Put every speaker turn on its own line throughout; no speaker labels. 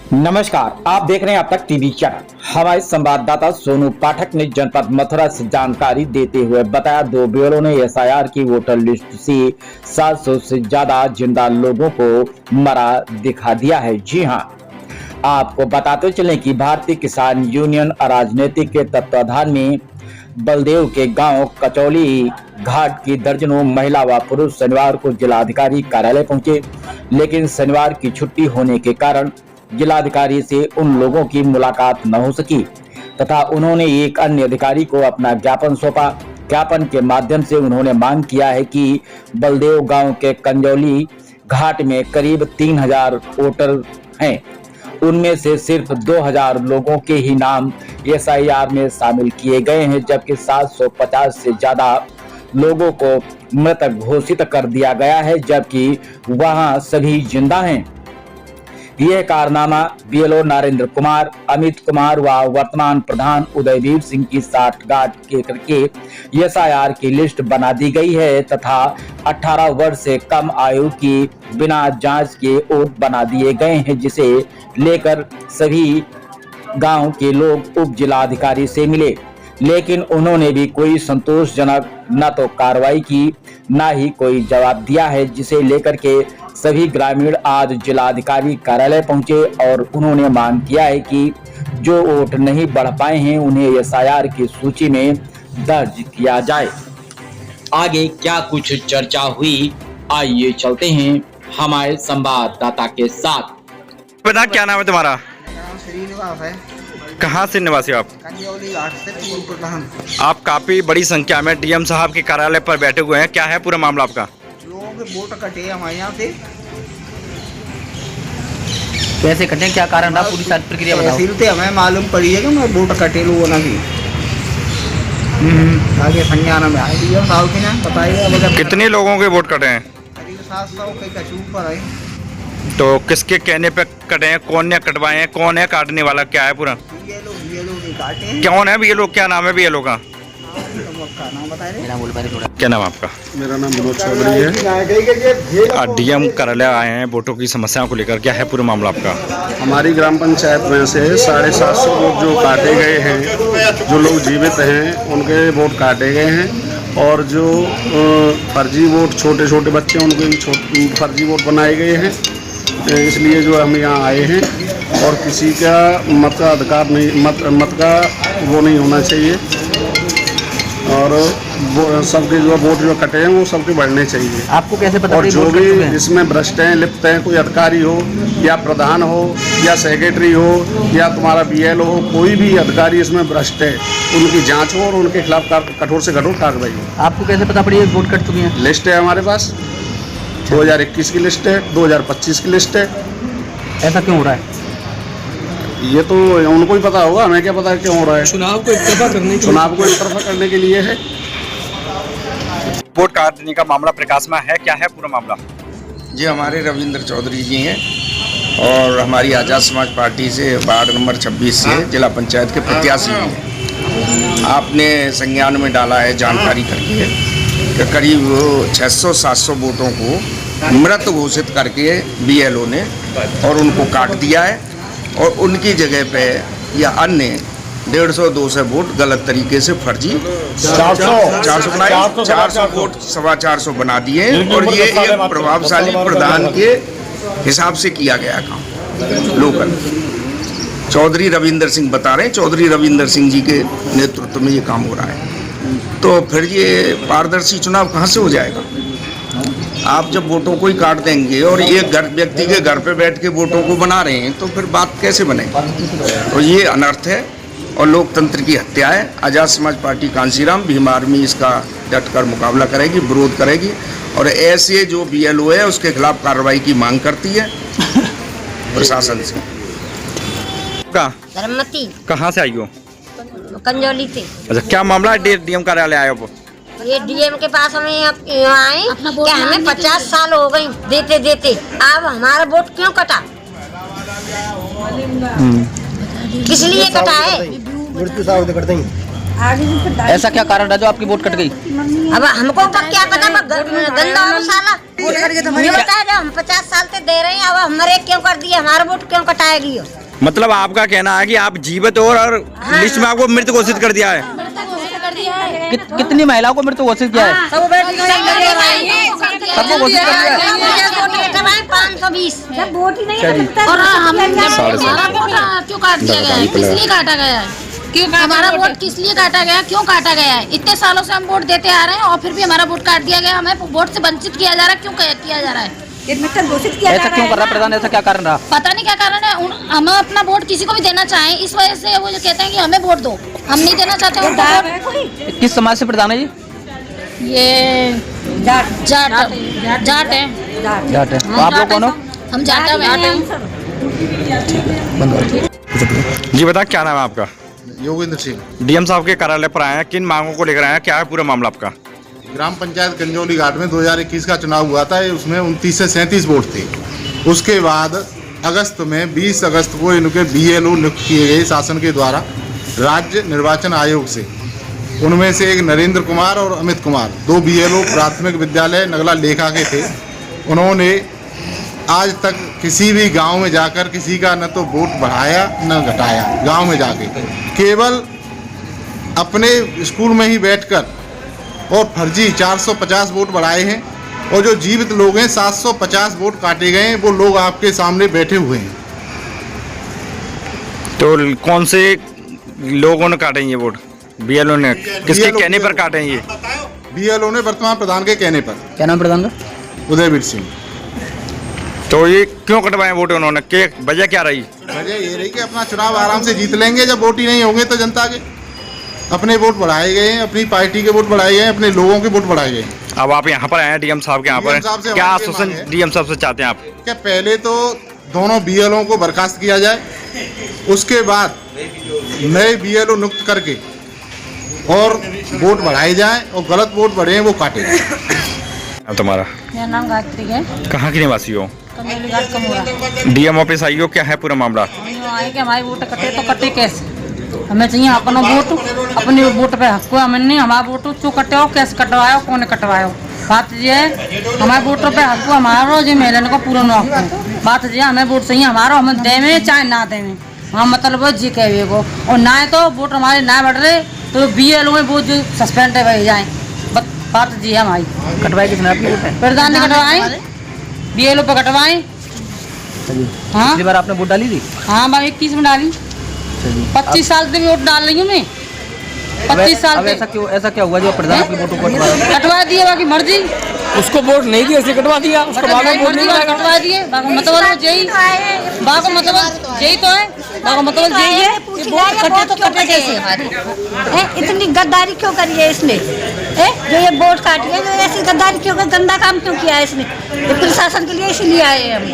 नमस्कार, आप देख रहे हैं अब तक टीवी चैनल। हमारे संवाददाता सोनू पाठक ने जनपद मथुरा से जानकारी देते हुए बताया, 2 बीएलओ ने एसआईआर की वोटर लिस्ट से 700 से ज्यादा जिंदा लोगों को मरा दिखा दिया है। जी हां, आपको बताते चलें कि भारतीय किसान यूनियन राजनीतिक के तत्वाधान में बलदेव के गांव कचौली घाट की दर्जनों महिला व पुरुष शनिवार को जिलाधिकारी कार्यालय पहुंचे, लेकिन शनिवार की छुट्टी होने के कारण जिलाधिकारी से उन लोगों की मुलाकात न हो सकी तथा उन्होंने एक अन्य अधिकारी को अपना ज्ञापन सौंपा। ज्ञापन के माध्यम से उन्होंने मांग किया है कि बलदेव गांव के कंजौली घाट में करीब 3000 वोटर हैं, उनमें से सिर्फ 2000 लोगों के ही नाम एसआईआर में शामिल किए गए हैं, जबकि 750 से ज्यादा लोगों को मृत घोषित कर दिया गया है, जबकि वहां सभी जिंदा हैं। यह कारनामा बीएलओ नरेंद्र कुमार, अमित कुमार व वर्तमान प्रधान उदयवीर सिंह की साठगांठ के करके एसआईआर की लिस्ट बना दी गई है तथा 18 वर्ष से कम आयु की बिना जांच के वोट बना दिए गए हैं, जिसे लेकर सभी गांव के लोग उप जिलाधिकारी से मिले, लेकिन उन्होंने भी कोई संतोषजनक न तो कार्रवाई की न ही कोई जवाब दिया है, जिसे लेकर के सभी ग्रामीण आज जिलाधिकारी कार्यालय पहुंचे और उन्होंने मांग किया है कि जो वोट नहीं बढ़ पाए हैं उन्हें एसआईआर की सूची में दर्ज किया जाए। आगे क्या कुछ चर्चा हुई, आइए चलते हैं हमारे संवाददाता के साथ।
बता, क्या नाम है तुम्हारा?
श्रीनिवास है।
कहाँ से निवासी हो आप?
कंजौली घाट से पूर्व प्रधान।
आप काफी बड़ी संख्या में डीएम साहब के कार्यालय पर बैठे हुए हैं, क्या है पूरा मामला आपका?
लोगों के वोट कटे हमारे यहाँ से।
कैसे कटे, क्या कारण रहा, पूरी सारी प्रक्रिया बताओ।
तहसील से हमें मालूम पड़ी है कि मैं वोट कटे लोगों ने भी। आगे संज्ञान में आए डीएम साहब के नाम बताइए।
कितने लोगों के वोट कटे हैं?
करीब 700 के कचू पर है।
तो किसके कहने पे कटे हैं, कौन ने कटवाए हैं, कौन है काटने वाला, क्या है पूरा?
ये लोग नहीं काटे हैं।
कौन है ये लोग, क्या नाम है ये लोग का?
नाम बताए
थोड़ा।
क्या नाम है आपका?
मेरा नाम मनोज चौधरी है।
डीएम कार्यालय आए हैं वोटों की समस्याओं को लेकर, क्या है पूरा मामला आपका?
हमारी ग्राम पंचायत में से 750 वोट जो काटे गए हैं, जो लोग जीवित हैं उनके वोट काटे गए हैं, और जो फर्जी वोट छोटे छोटे बच्चे उनके भी फर्जी वोट बनाए गए हैं। इसलिए जो हम यहाँ आए हैं, और किसी का मत का अधिकार नहीं, मत का वो नहीं होना चाहिए, और वो सबके जो वोट जो कटे हैं वो सबके बढ़ने चाहिए।
आपको कैसे पता?
और जो भी इसमें भ्रष्ट हैं, लिप्त हैं, कोई अधिकारी हो या प्रधान हो या सेक्रेटरी हो या तुम्हारा बीएलओ हो, कोई भी अधिकारी इसमें भ्रष्ट है, उनकी जांच हो और उनके खिलाफ कठोर से कठोर कार्रवाई हो।
आपको कैसे पता पड़ी वोट कट चुके हैं?
लिस्ट है हमारे पास, 2021 की लिस्ट है, 2025 की लिस्ट है।
ऐसा क्यों हो रहा है?
ये तो उनको ही पता होगा, हमें क्या पता है क्यों हो रहा है। चुनाव को एक तरफा करने के लिए है।
वोट काटने का मामला प्रकाश में है, क्या है पूरा मामला?
जी, हमारे रविंद्र चौधरी जी हैं और हमारी आज़ाद समाज पार्टी से वार्ड नंबर 26 से जिला पंचायत के प्रत्याशी हैं। आपने संज्ञान में डाला है जानकारी करके कि करीब 600-700 वोटों को मृत घोषित करके बीएलओ ने और उनको काट दिया है, और उनकी जगह पे या अन्य 150-200 वोट गलत तरीके से फर्जी 400 वोट 450 बना दिए, और ये एक प्रभावशाली प्रधान के हिसाब से किया गया काम लोकल। चौधरी रविंदर सिंह बता रहे हैं, चौधरी रविंदर सिंह जी के नेतृत्व में ये काम हो रहा है। तो फिर ये पारदर्शी चुनाव कहाँ से हो जाएगा? आप जब वोटों को ही काट देंगे और एक व्यक्ति के घर पे बैठ के वोटों को बना रहे हैं, तो फिर बात कैसे बनेगी? तो ये अनर्थ है और लोकतंत्र की हत्या है। आज़ाद समाज पार्टी कांसीराम भीम आर्मी इसका डटकर मुकाबला करेगी, विरोध करेगी, और ऐसे जो बीएलओ है उसके खिलाफ कार्रवाई की मांग करती है प्रशासन से।
कहाँ से आई हो?
कंजौली से।
अच्छा, क्या मामला है? डीएम कार्यालय आए हो?
ये डीएम के पास हमें यहाँ आए कि हमें 50 साल हो गई देते देते, अब हमारा वोट क्यों कटा? किस लिए कटा है?
ऐसा क्या कारण रहा जो आपकी वोट कट गई?
अब हमको तो क्या पता, गंदा मसाला मुझे बता दो। हम 50 साल से दे रहे हैं, अब हमारे क्यों कर दिए, हमारा वोट क्यों कटाएगी?
मतलब आपका कहना है कि आप जीवित हो और लिस्ट में आपको मृत घोषित कर दिया है।
कितनी महिलाओं को मृत घोषित किया है?
सबको घोषित कर दिया है 520। वोट ही नहीं
और हमारा वोट क्यों काट दिया गया है? किस लिए काटा गया है? हमारा वोट किस लिए काटा गया, क्यों काटा गया है? इतने सालों से हम वोट देते आ रहे हैं और फिर भी हमारा वोट काट दिया गया। हमें वोट से वंचित किया जा रहा है, क्यों किया जा रहा है?
ऐसा क्यों कर रहा है प्रधान? ऐसा क्या कारण रहा?
पता नहीं क्या कारण है। हम अपना वोट किसी को भी देना चाहें, इस वजह से वो जो कहते हैं कि हमें वोट दो, हम नहीं देना चाहते उनको वोट।
किस समाज से प्रधान है जी?
ये जाट है।
जाट है। तो आप लोग कौन हो?
हम जाट हैं।
जी बता, क्या नाम है आपका?
योगेंद्र सिंह।
डीएम साहब के कार्यालय पर आए हैं, किन मांगों को लेकर आए हैं, क्या है पूरा मामला आपका?
ग्राम पंचायत गंजौली घाट में 2021 का चुनाव हुआ था, उसमें 29 से 37 वोट थे। उसके बाद अगस्त में 20 अगस्त को इनके BLO नियुक्त किए गए शासन के द्वारा राज्य निर्वाचन आयोग से। उनमें से एक नरेंद्र कुमार और अमित कुमार, 2 BLO प्राथमिक विद्यालय नगला लेखा के थे। उन्होंने आज तक किसी भी गांव में जाकर किसी का न तो वोट बढ़ाया न घटाया। गांव में जाके केवल अपने स्कूल में ही बैठकर और फर्जी 450 वोट बढ़ाए हैं, और जो जीवित लोग हैं 750 वोट काटे गए हैं। वो लोग आपके सामने बैठे हुए हैं।
तो कौन से लोगों ने काटे ये वोट? BLO ने किसके कहने पर काटे ये?
BLO ने वर्तमान प्रधान के कहने पर।
क्या नाम प्रधान का?
उदयवीर सिंह।
तो ये क्यों कटवाए वोट उन्होंने, के वजह क्या रही?
वजह ये रही कि अपना चुनाव आराम से जीत लेंगे। जब वोट ही नहीं होंगे तो जनता के अपने वोट बढ़ाए गए हैं, अपनी पार्टी के वोट बढ़ाए गए हैं, अपने लोगों के वोट बढ़ाए गए हैं।
अब आप यहाँ पर आए हैं डीएम साहब के यहाँ पर, क्या आश्वासन डीएम साहब से चाहते हैं आप?
क्या पहले तो दोनों BLO को बर्खास्त किया जाए, उसके बाद नए BLO नियुक्त करके और वोट बढ़ाए जाएं, और गलत वोट बढ़े वो काटे।
तुम्हारा?
मेरा नाम गायत्री है।
कहाँ की निवासी हो?
कंजौली घाट कमोरा।
डीएम ऑफिस आई हो, क्या है पूरा मामला?
आए कि हमारे वोट कटे तो कटे कैसे? हमें चाहिए अपना वोट, अपने वोट पे हक को। हमें नहीं हमारा वोट क्यों कटे हो, कैसे कटवायो, कौन कटवायो? बात ये है हमारे वोटों पे हक हमारा जो महिला को पूरा हक है। बात ये हमें वोट चाहिए हमारा, हमें देवे चाहे ना देवे। हाँ मतलब जी कहे को, और ना तो वोट हमारे ना बढ़ रहे तो BLO में वो जो सस्पेंड है जाए। बात जी है हमारी।
कटवाई किसने आपकी वोट है?
प्रधान ने कटवाए, BLO पे कटवाए। हाँ
पिछली बार आपने वोट डाली थी?
हाँ भाई 21 में डाली। 25 साल से भी वोट डाल रही हूँ मैं। 25 साल से।
ऐसा क्या हुआ जो प्रधान की वोटों को
कटवा दिए? बाकी मर्जी,
उसको वोट नहीं दिया, ऐसे कटवा दिया। उसको बाद में वोट नहीं
कटवा दिए। मतलब यही बाको मतलब यही तो है, बाको मतलब यही है कि वोट कटे तो कटे कैसे?
इतनी गद्दारी क्यों करी है इसने? जो ये वोट काटी है, जो ऐसी गद्दारी क्यों, गंदा काम क्यों किया है इसने? ये प्रशासन के लिए इसलिए आए हैं हम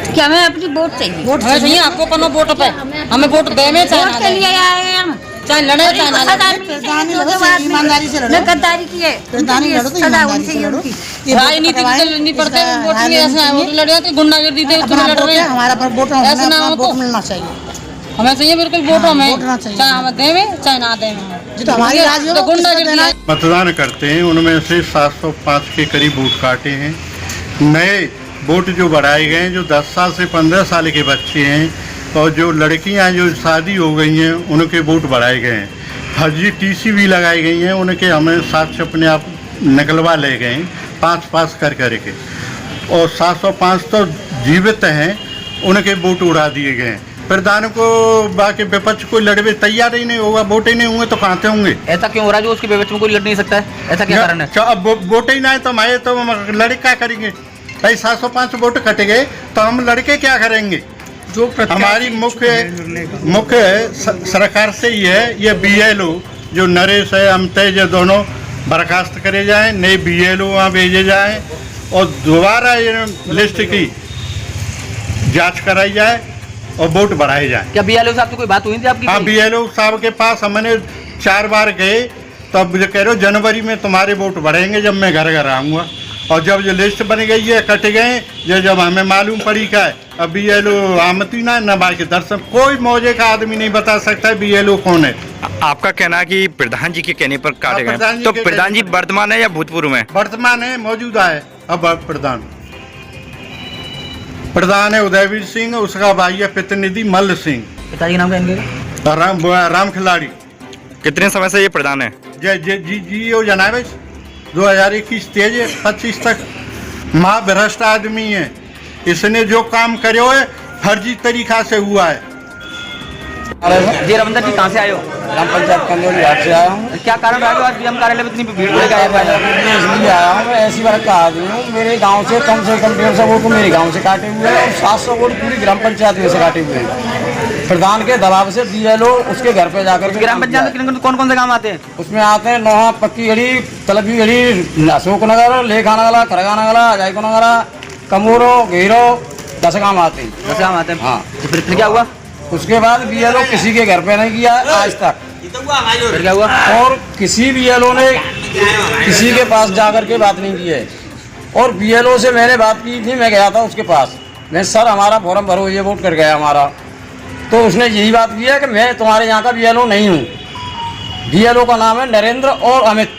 कि हमें अपनी वोट चाहिए।
वोट चाहिए आपको अपना वोट पे, हमें वोट देने चाहिए।
वोट के लिए आए हैं हम,
चाहे लड़े चाहे ना लड़े।
ईमानदारी से लड़ो। गद्दारी की है, सजा उनसे ही उनकी।
राजनीति नहीं पड़ते वोट में, ऐसा वोट लड़े तो गुंडागर्दी थे लड़ रहे हैं।
हमारा पर वोट
ऐसे ना हो,
मिलना चाहिए।
हमें चाहिए बिल्कुल वोट, हमें चाहे हमें देवे चाहे ना देवे।
तो हमारी राज्य
तो गुंडागर्दी है।
मतदान करते हैं, उनमें से 705 के करीब वोट काटे हैं। नए वोट जो बढ़ाए गए हैं, जो 10 साल से 15 साल के बच्चे हैं और जो लड़कियां जो शादी हो गई हैं उनके वोट बढ़ाए गए हैं। फर्जी TC भी लगाई गई हैं, उनके हमें साथ से अपने आप निकलवा ले गए 5 कर करके, और 705 तो जीवित हैं, उनके वोट उड़ा दिए गए हैं। प्रधान को बाकी विपक्ष कोई लड़वे तैयार ही नहीं होगा, वोट ही नहीं होंगे तो कहाँ से होंगे?
ऐसा क्यों हो रहा है जो उसके विपक्ष में कोई लड़ नहीं सकता है? ऐसा क्या कारण है?
अब वोट ही ना है तो हमारे तो लड़के क्या करेंगे भाई? 705 वोट कटे गए तो हम लड़के क्या करेंगे? जो हमारी मुख्य सरकार से ही है, ये BLO जो नरेश है, अमतेज है, दोनों बर्खास्त करे जाएं, नए BLO वहाँ भेजे जाएं और दोबारा ये लिस्ट की जांच कराई जाए और वोट बढ़ाए जाए।
क्या BLO साहब से कोई बात हुई थी आपकी?
हाँ, BLO साहब के पास हमने 4 बार गए, तो अब जो कह रहे हो जनवरी में तुम्हारे वोट बढ़ेंगे जब मैं घर आऊँगा।
और जब ये लिस्ट बन गई है कट गए, ये जब हमें मालूम पड़ी का है, अब BLO आमती ना न बाकी दर्शन, कोई मौजे का आदमी नहीं बता सकता है BLO कौन है।
आपका कहना है कि प्रधान जी के कहने पर काटे
हाँ,
गए, तो प्रधान जी वर्तमान है या भूतपूर्व में?
वर्तमान है, मौजूदा है। अब प्रधान है उदयवीर सिंह, उसका भाई है प्रतिनिधि मल्ल सिंह।
पिताजी के नाम क्या इनके?
राम खिलाड़ी।
कितने समय से ये प्रधान है?
जी हो जनाब 2021 तेज 25 तक महाभ्रष्ट आदमी है। इसने जो काम करे है फर्जी तरीका से हुआ है।
जी रविंदर जी कहाँ से आए हो?
ग्राम पंचायत कंजोली घाट से आया हूँ।
क्या कारण रहा जो आज BM कार्यालय में इतनी भीड़ लेकर आए?
मैं इसलिए आया हूँ, मैं ऐसी वर्ग का आदमी हूँ। मेरे गांव से कम 150 वोट मेरे गांव से काटे हुए हैं और 700 वोट पूरी ग्राम पंचायत में से काटे हुए हैं। प्रधान के दबाव से BLO उसके घर पे जाकर के
ग्राम पंचायत में कौन कौन से काम आते हैं?
उसमें आते हैं नोहा, पक्की गढ़ी, तलबी गढ़ी, अशोक नगर, लेखा नगला, खरगा नगला, अजायको नगरा, कमोरो, घेरो, 10 काम आते हैं।
10 काम आते हैं।
हाँ।
तो फिर क्या हुआ?
उसके बाद BLO किसी के घर पे नहीं किया आज तक।
फिर क्या हुआ?
और किसी BLO ने किसी के पास जाकर के बात नहीं की है। और BLO से मैंने बात की थी, मैं गया था उसके पास, मैं सर हमारा फॉर्म भरो, ये वोट कर गया हमारा। तो उसने यही बात की है कि मैं तुम्हारे यहाँ का BLO नहीं हूँ। BLO का नाम है नरेंद्र और अमित।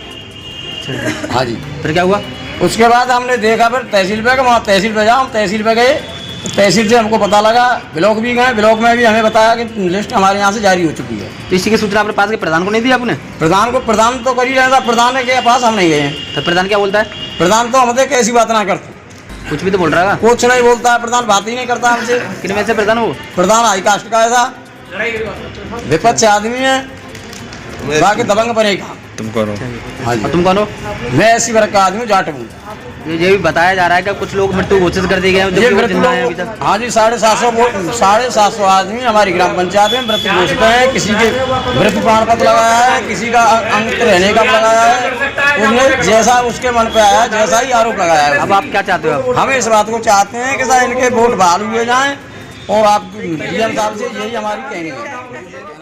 हाँ जी।
फिर क्या हुआ?
उसके बाद हमने देखा फिर तहसील पे, वहाँ तहसील पे जाओ, हम तहसील पे गए, तो तहसील से हमको पता लगा, ब्लॉक भी गए, ब्लॉक में भी हमें बताया कि लिस्ट हमारे यहाँ से जारी हो चुकी है।
तो इसी की सूचना अपने पास के प्रधान को नहीं दी आपने?
प्रधान तो कर ही रहा था, प्रधान के पास हम नहीं गए।
तो प्रधान क्या बोलता है?
प्रधान तो हमसे कैसी बात ना करते,
कुछ भी तो बोल रहा है।
कुछ नहीं बोलता है प्रधान, बात ही नहीं करता हमसे।
किन में से प्रधान वो?
प्रधान हाई कास्ट का ऐसा विपक्ष आदमी है, बाकी दबंग बनेगा।
तुम कौन हो?
हाँ जी।
और तुम कौन हो?
मैं ऐसी वर्ग का आदमी जाट हूँ।
ये भी बताया जा रहा है कि कुछ लोग मृत्यु घोषित कर दिए गए हैं,
ये
जो
मृत्यु
जिंदा हैं अभी तक।
हाँ जी, 750 आदमी हमारी ग्राम पंचायत में मृत्यु घोषित है। किसी के मृत्यु प्रमाण पत्र लगाया है, किसी का अंग रहने का लगाया है। उसने जैसा उसके मन पे आया जैसा ही आरोप लगाया है।
अब आप क्या चाहते हो?
हम इस बात को चाहते हैं कि सर इनके वोट बहाल हुए जाएं और आप DM साहब से यही हमारी कहनी है।